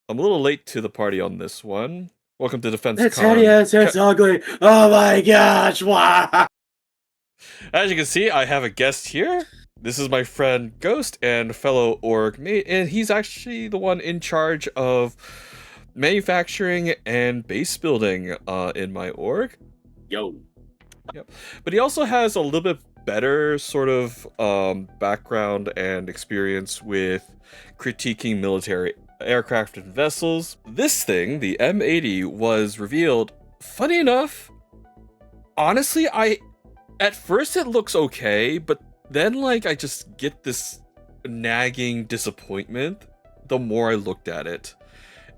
I'm a little late to the party on this one. Welcome to Defense It's Con. hideous, it's ugly. Oh my gosh, why? As you can see, I have a guest here. This is my friend Ghost and fellow org mate, and he's actually the one in charge of manufacturing and base building in my org. Yo. Yep. But he also has a little bit better sort of background and experience with critiquing military aircraft and vessels. This thing, the M80, was revealed. Funny enough, honestly, at first it looks okay, but then like I just get this nagging disappointment the more I looked at it.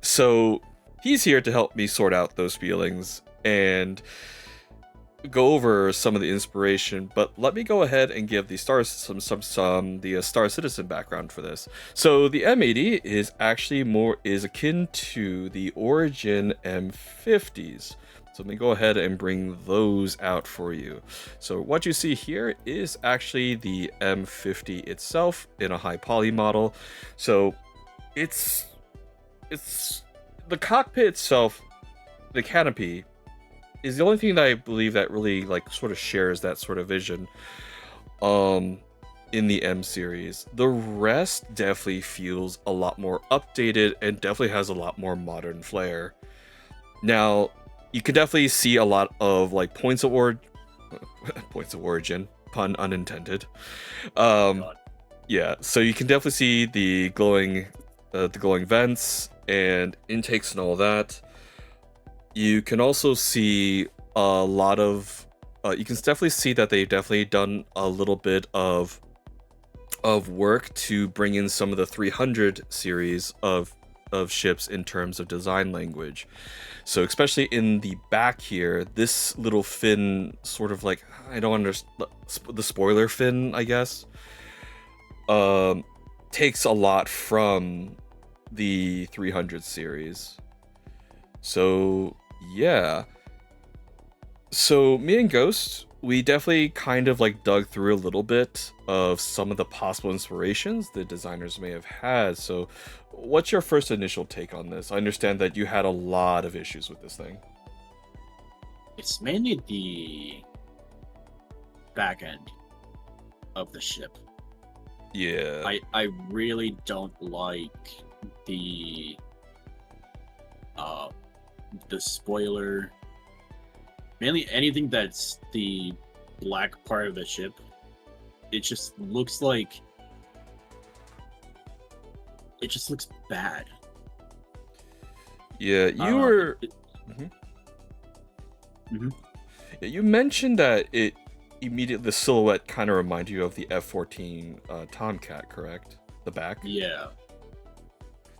So he's here to help me sort out those feelings and go over some of the inspiration, but let me go ahead and give the Star Star Citizen background for this. So the M80 is actually is akin to the Origin M50s. So let me go ahead and bring those out for you. So what you see here is actually the M50 itself in a high poly model. So it's the cockpit itself, the canopy, is the only thing that I believe that really like sort of shares that sort of vision in the M series. The rest definitely feels a lot more updated and definitely has a lot more modern flair. Now, you can definitely see a lot of like points of origin, pun unintended. Yeah, so you can definitely see the glowing vents and intakes and all that. You can also see a lot of you can definitely see that they've definitely done a little bit of work to bring in some of the 300 series of ships in terms of design language. So especially in the back here, this little fin, sort of like, I don't understand, the spoiler fin, I guess, takes a lot from the 300 series. So yeah. So me and Ghost, we definitely kind of like dug through a little bit of some of the possible inspirations the designers may have had. So what's your first initial take on this? I understand that you had a lot of issues with this thing. It's mainly the back end of the ship. Yeah. I really don't like the spoiler. Mainly anything that's the black part of the ship. It just looks like bad. Yeah, you were Mhm. Mhm. Yeah, you mentioned that it immediately, the silhouette kind of reminded you of the F-14 Tomcat, correct? The back? Yeah.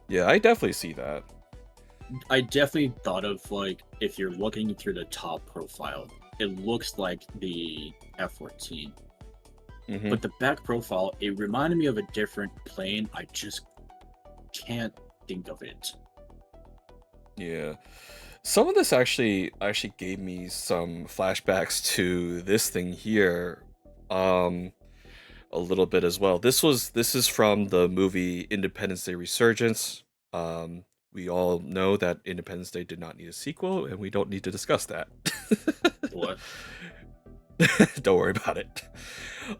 Yeah, I definitely see that. I definitely thought of, like, if you're looking through the top profile, it looks like the F-14. Mm-hmm. But the back profile, it reminded me of a different plane. I just can't think of it. Yeah. Some of this actually gave me some flashbacks to this thing here, um, a little bit as well. This is from the movie Independence Day Resurgence. We all know that Independence Day did not need a sequel, and we don't need to discuss that. What? Don't worry about it.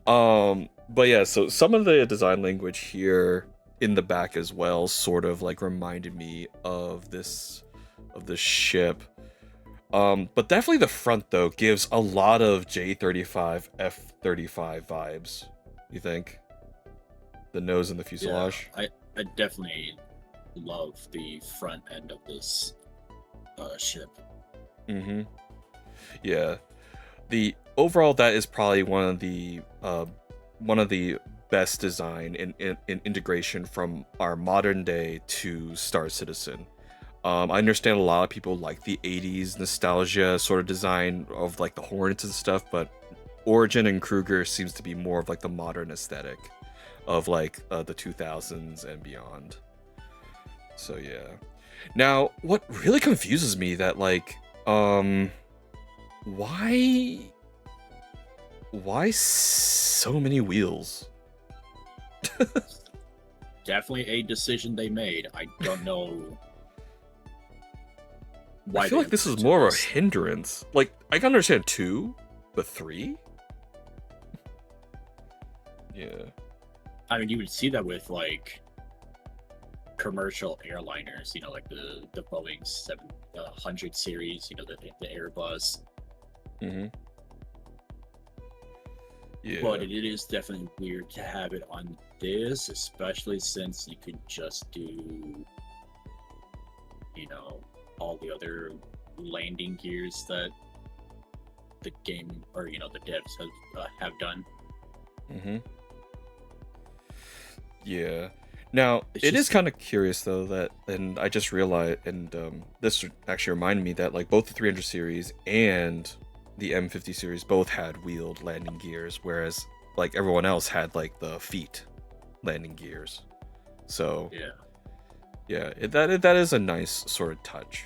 But yeah, so some of the design language here in the back as well sort of like reminded me of this ship. But definitely the front though gives a lot of J-35, F-35 vibes. You think? The nose and the Yeah, fuselage. I definitely love the front end of this ship. Mm-hmm. Yeah. The overall, that is probably one of the best design in integration from our modern day to Star Citizen. I understand a lot of people like the 80s nostalgia sort of design of like the Hornets and stuff, but Origin and Kruger seems to be more of like the modern aesthetic of like the 2000s and beyond. So yeah. Now, what really confuses me that like why so many wheels? Definitely a decision they made. I don't know I why feel they like this is implemented more of a this. hindrance. Like, I can understand 2, but 3? Yeah. I mean, you would see that with like commercial airliners, like the Boeing 700 series, the Airbus. Mm-hmm. Yeah. But it is definitely weird to have it on this, especially since you could just do, all the other landing gears that the game or the devs have done. Mm-hmm. Yeah. Now, It's it is just- kind of curious though that, and I just realized, and this actually reminded me that like both the 300 series and the M50 series both had wheeled landing gears, whereas like everyone else had like the feet landing gears. So Yeah. that is a nice sort of touch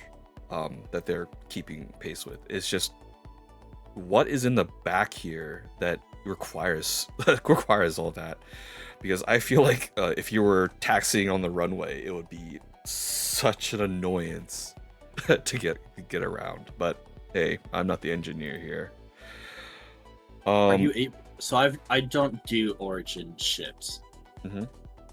that they're keeping pace with. It's just what is in the back here that requires all that, because I feel like if you were taxiing on the runway, it would be such an annoyance to get around. But hey, I'm not the engineer here. Are you able? So I don't do Origin ships. Mhm.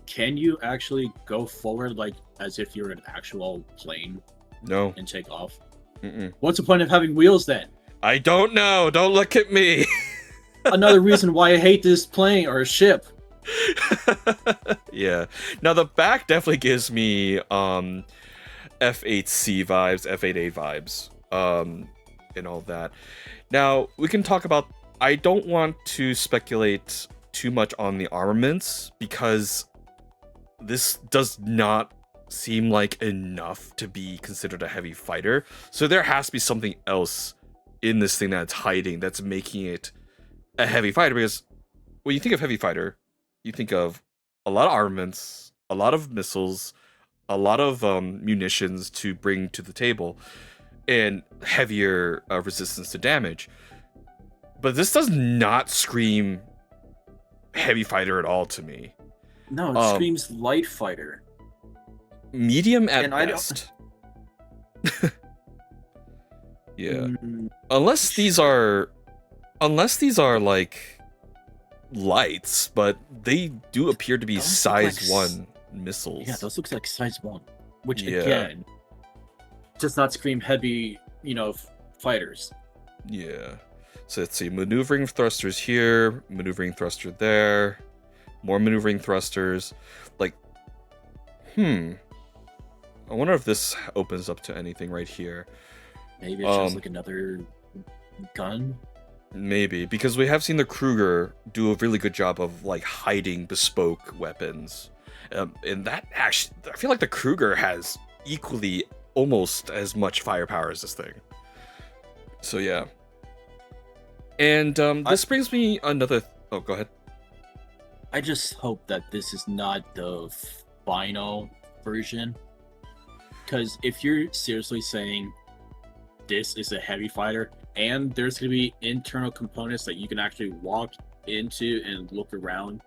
Can you actually go forward like as if you're an actual plane No. and take off? Mm-mm. What's the point of having wheels then? I don't know. Don't look at me. Another reason why I hate this plane or ship. Yeah. Now the back definitely gives me F8C vibes, F8A vibes, and all that. Now we can talk about. I don't want to speculate too much on the armaments because this does not seem like enough to be considered a heavy fighter. So there has to be something else in this thing that's hiding that's making it a heavy fighter, because when you think of heavy fighter, you think of a lot of armaments, a lot of missiles, a lot of munitions to bring to the table, and heavier resistance to damage. But this does not scream heavy fighter at all to me. No, it screams light fighter. Medium at And I don't- best. Yeah. Mm, Unless these are like lights, but they do appear to be Those look size like 1 missiles. yeah, those looks like size 1, which Yeah. again does not scream heavy, fighters. Yeah. So let's see, maneuvering thrusters here, maneuvering thruster there, more maneuvering thrusters. Like, I wonder if this opens up to anything right here. Maybe it's just like another gun. Maybe, because we have seen the Kruger do a really good job of like hiding bespoke weapons. And that actually, I feel like the Kruger has equally almost as much firepower as this thing. So yeah. And this brings me another. Oh, go ahead. I just hope that this is not the final version. Because if you're seriously saying this is a heavy fighter, and there's going to be internal components that you can actually walk into and look around,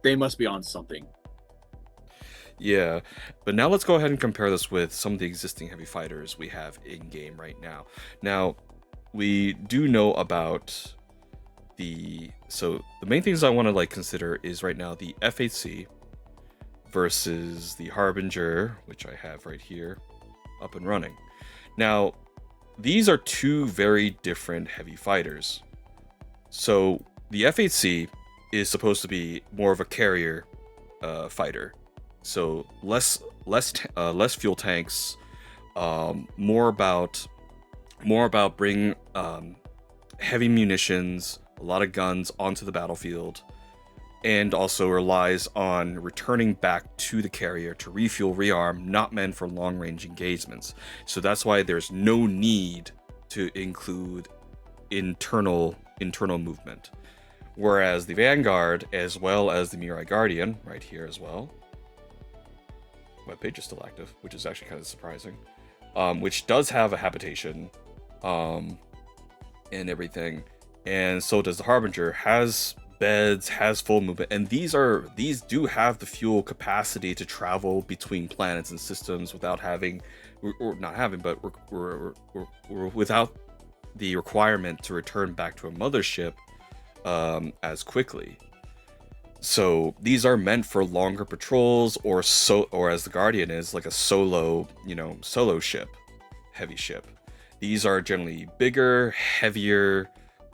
they must be on something. Yeah, but now let's go ahead and compare this with some of the existing heavy fighters we have in game right now. Now, we do know about so the main things I want to like consider is right now the F8C versus the Harbinger, which I have right here up and running. Now, these are two very different heavy fighters. So the F8C is supposed to be more of a carrier fighter. So less fuel tanks, more about bringing heavy munitions, a lot of guns onto the battlefield, and also relies on returning back to the carrier to refuel, rearm, not meant for long-range engagements. So that's why there's no need to include internal movement. Whereas the Vanguard, as well as the Mirai Guardian, right here as well, webpage is still active, which is actually kind of surprising, which does have a habitation and everything, and so does the Harbinger, has beds, has full movement, and these do have the fuel capacity to travel between planets and systems without having, or not having, but without the requirement to return back to a mothership as quickly. So these are meant for longer patrols, or as the Guardian is, like a solo ship, heavy ship. These are generally bigger, heavier,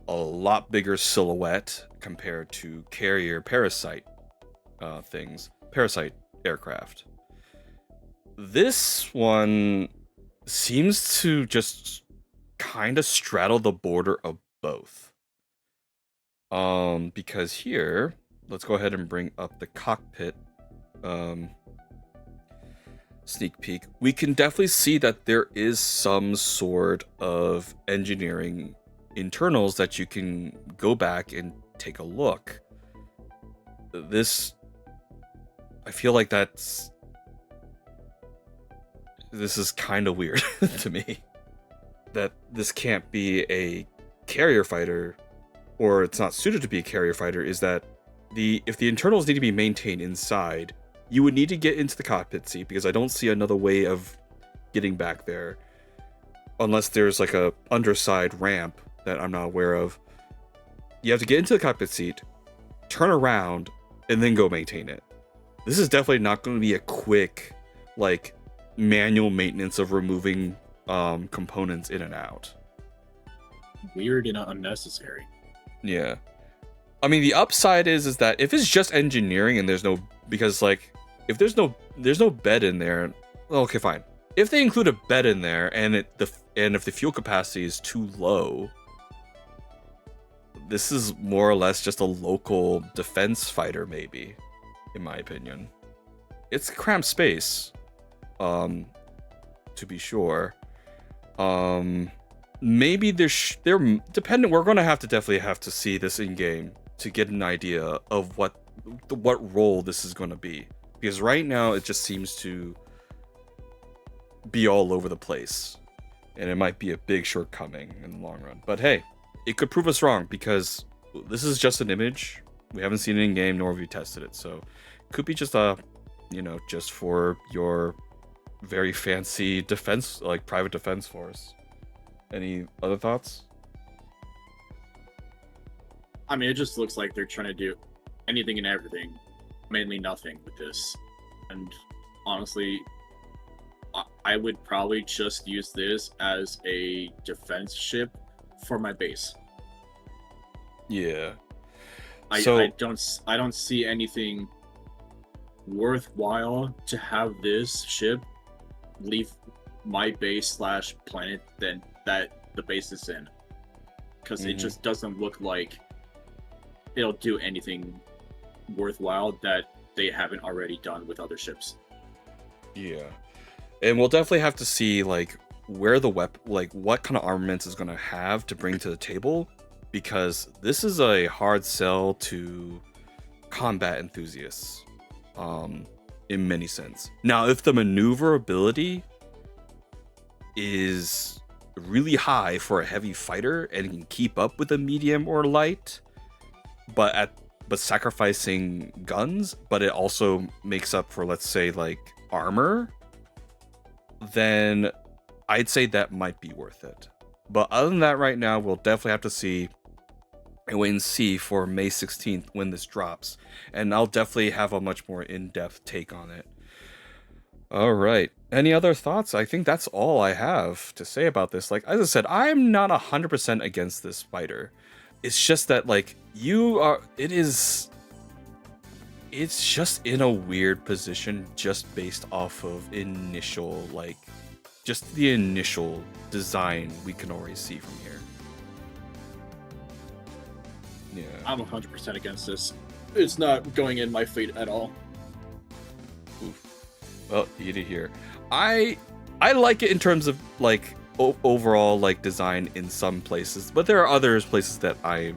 a lot bigger silhouette compared to carrier parasite aircraft. This one seems to just kind of straddle the border of both. Because here, let's go ahead and bring up the cockpit sneak peek. We can definitely see that there is some sort of engineering internals that you can go back and take a look. I feel like this is kind of weird to me, that this can't be a carrier fighter, or it's not suited to be a carrier fighter. Is that if the internals need to be maintained inside, you would need to get into the cockpit seat, because I don't see another way of getting back there unless there's like a underside ramp that I'm not aware of. You have to get into the cockpit seat, turn around, and then go maintain it. This is definitely not going to be a quick, like, manual maintenance of removing components in and out. Weird and unnecessary. Yeah. I mean, the upside is that if it's just engineering and there's no, because like, if there's no bed in there, okay, fine. If they include a bed in there and if the fuel capacity is too low, this is more or less just a local defense fighter, maybe, in my opinion. It's cramped space, to be sure. Maybe they're dependent. We're gonna definitely have to see this in game to get an idea of what role this is gonna be, because right now it just seems to be all over the place, and it might be a big shortcoming in the long run. But hey, it could prove us wrong, because this is just an image. We haven't seen it in game, nor have we tested it, so it could be just just for your very fancy defense, like private defense force. Any other thoughts? I mean, it just looks like they're trying to do anything and everything, mainly nothing with this. And honestly, I would probably just use this as a defense ship for my base. Yeah. I don't see anything worthwhile to have this ship leave my base / planet that the base is in, because it just doesn't look like it'll do anything worthwhile that they haven't already done with other ships. Yeah, and we'll definitely have to see like where the what kind of armaments is going to have to bring to the table, because this is a hard sell to combat enthusiasts, in many sense. Now, if the maneuverability is really high for a heavy fighter and can keep up with a medium or light, but sacrificing guns, but it also makes up for, let's say, like armor, then I'd say that might be worth it. But other than that, right now, we'll definitely have to see and wait and see for May 16th when this drops, and I'll definitely have a much more in-depth take on it. All right. Any other thoughts? I think that's all I have to say about this. Like, as I said, I'm not 100% against this fighter. It's just that, like, it's just in a weird position just based off of initial, like, just the initial design we can already see from here. Yeah. I'm 100% against this. It's not going in my fleet at all. Oof. Well, you did hear. I like it in terms of like overall like design in some places, but there are other places that I'm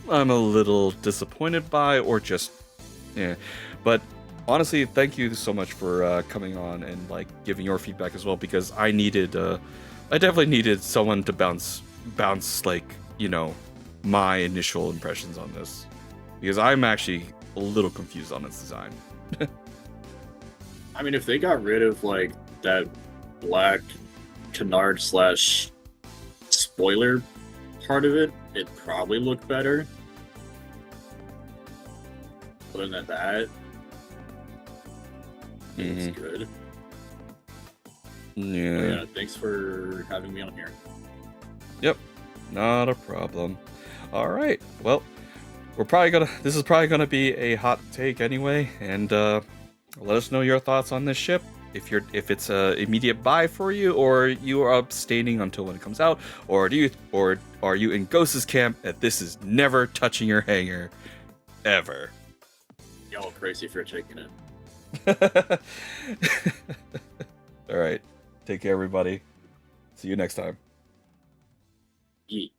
a little disappointed by, or just yeah. But honestly, thank you so much for coming on and like giving your feedback as well, because I definitely needed someone to bounce like, my initial impressions on this. because I'm actually a little confused on its design. I mean, if they got rid of like that black canard slash spoiler part of it, it'd probably look better. Other than that, it's good. Yeah. Thanks for having me on here. Yep. Not a problem. All right. Well, this is probably gonna be a hot take anyway, and let us know your thoughts on this ship. If it's a immediate buy for you, or you are abstaining until when it comes out, or are you in Ghost's camp that this is never touching your hangar, ever? Y'all crazy if you're taking it. All right. Take care, everybody. See you next time. Yeet.